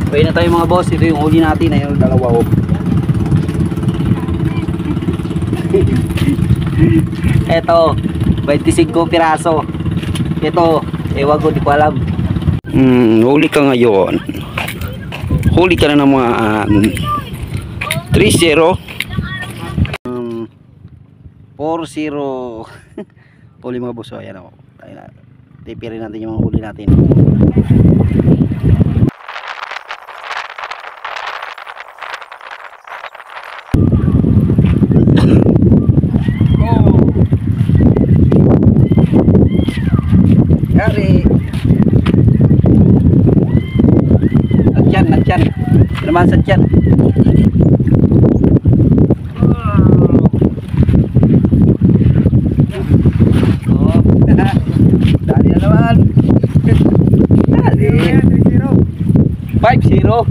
Pwede na tayo mga boss. Ito yung huli natin. Ayun, dalawa oh. Ito 25 piraso. Ito ewan ko, di ko alam. Huli ka ngayon. Huli ka na ng mga 3-0 4-0 huli mga boss. Ayan o, tipirin natin yung mga huli natin. Yari nagtiyan naman sa tiyan. Oh, dali na naman. Dali 5-0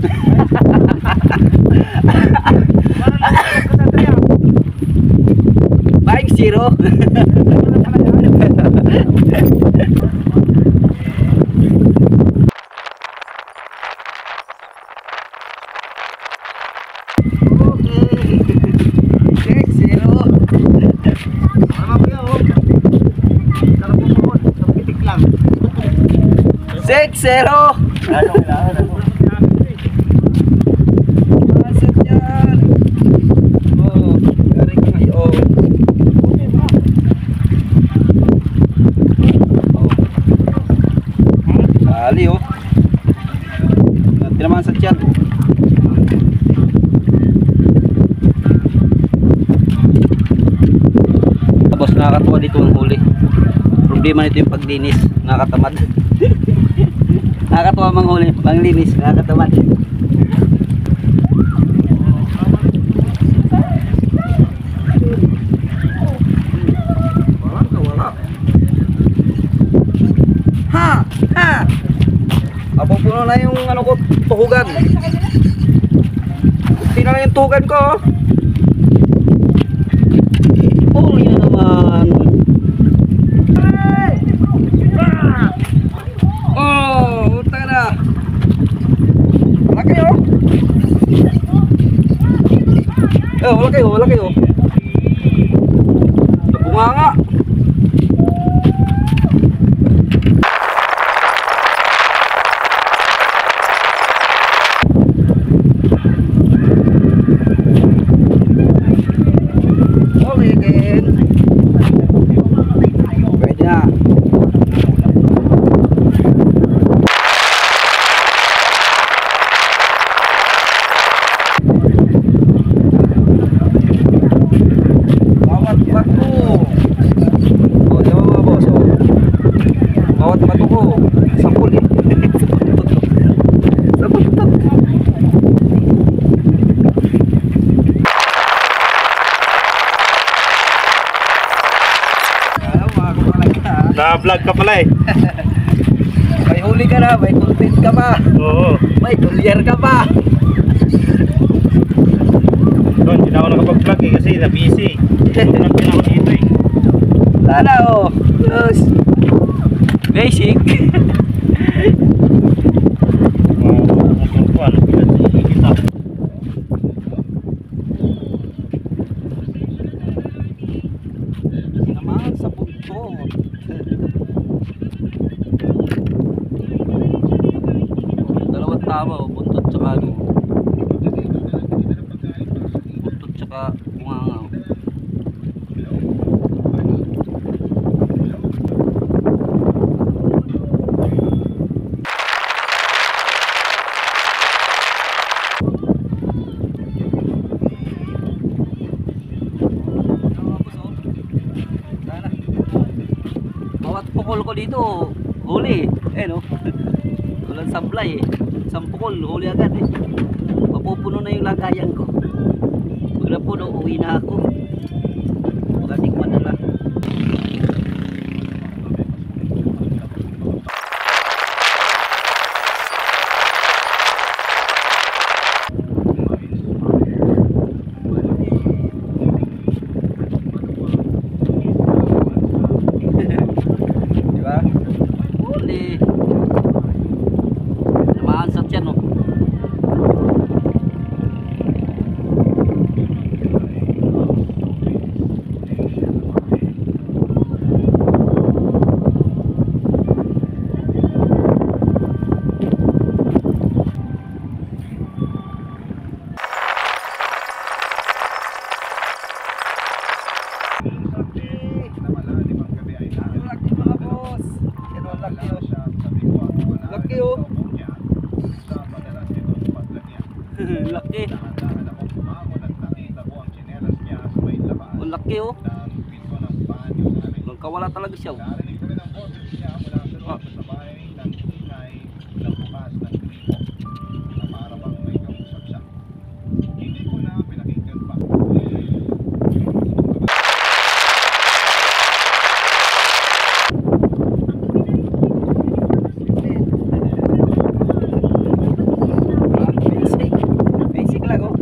6-0. Masat yan. Oh, garing ngayon. Dali oh. Nanti naman sa tiyan. Tapos nakakatuwa dito ang huli. Problema nito yung paglinis. Nakakatamad. Nakakatuwa manghuli, manglinis, nakakatamad. Wala. Ha! Mapupuno na yung ano ko, tuhugan. Tingnan na yung tuhugan ko. Huli na naman. Oh, utang na. Laki oh. Wala kayo. Bunga nga. Okay again. Pwede na. Na-vlog ka pala eh. May huli ka na, may content ka pa. Oo. May tulyar ka pa. Doon, hindi na ako nakapag-vlog eh kasi na-busy. Nagpin ako dito eh. Sana oh. Yes. Basic. Naman sa buntot. Dalawang tama oh, buntot tsaka ano. Buntot tsaka bunganga. Bawat pukol ko dito huli eh no. Walang sablay eh. Isang pukol huli agad eh. Mapupuno na yung lagayan ko. Pag napuno uwi na ako. Magatikman na lang. Laki. Ang laki oh. Magkawala talaga siya oh. Ah. Basic lang oh.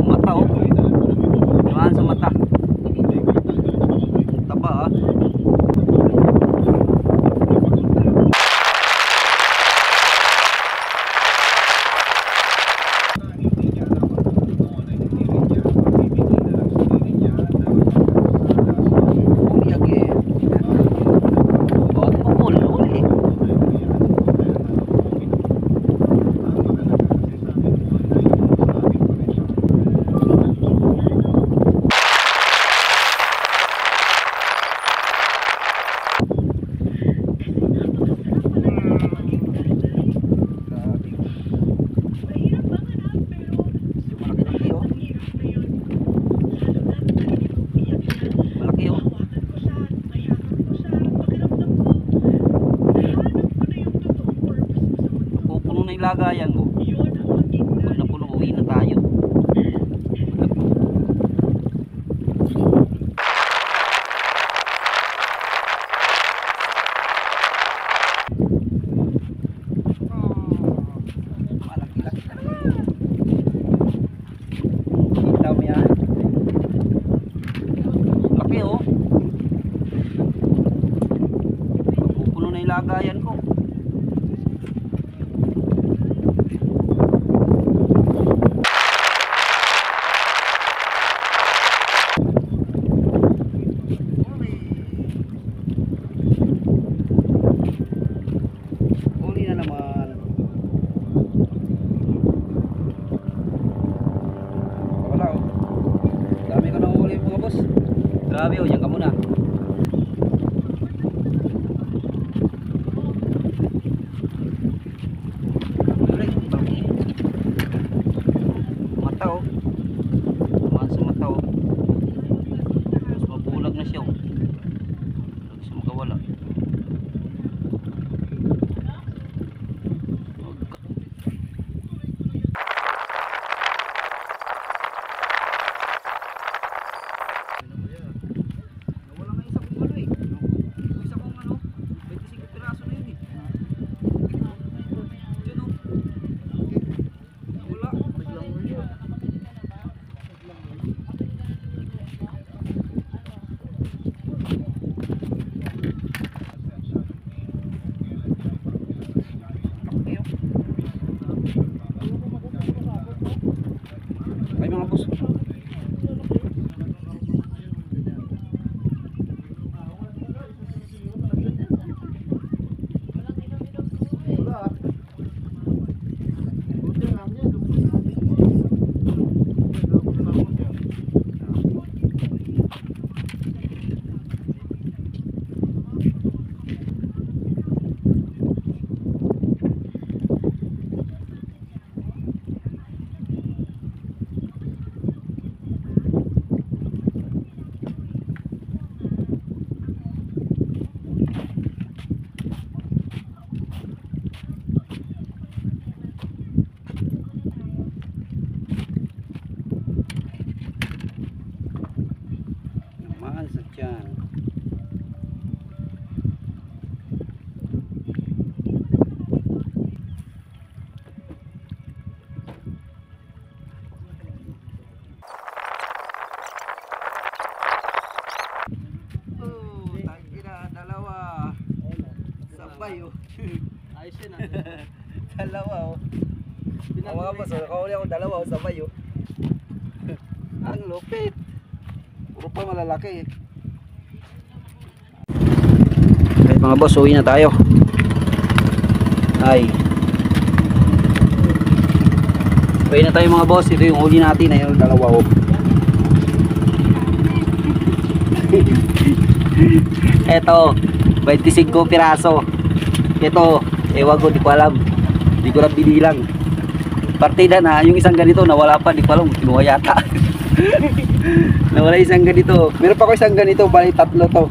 Mata oh. Tumahan sa mata. Taba ah. Lagayan ko. Pag napuno, uwi na tayo. Malaki-laki talaga. Kita mo yan? Laki oh. Pupuno na yung lagayan ko. Grabe oh, yan ka muna. Mata oh. Tumahan sa mata oh. Mas mabulag na siya oh. Gusto makawala. Ay mga boss. Sa tiyan. Oh, tangina, dalawa. Sabay oh. Ayos yun ah. Dalawa oh. Mga boss, nakahuli ako dalawa oh, sabay oh. Ang lupit. Puro pa malalaki. Right, mga boss, uwi na tayo. Ay. Uwi na tayo mga boss. Ito yung huli natin. Ayun, dalawa oh. Ito, 25 piraso. Ito Ewan ko, di ko alam. Di ko na binilang. Partida na, yung isang ganito nawala pa, di ko alam, kinuha yata. Nawala isang ganito. Meron pa ako isang ganito, bali 3 to.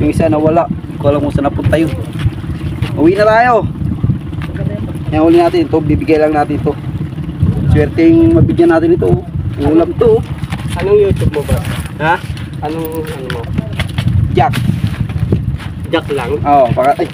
Yung isa nawala, di ko alam kung saan napunta yun. Uwi na tayo. Yung huli natin ito, bibigay lang natin ito. Swerteng mabigyan natin ito. Ulam to. Anong YouTube mo ba? Ha? Anong ano mo? Jack. Jack lang? Oo, para ay.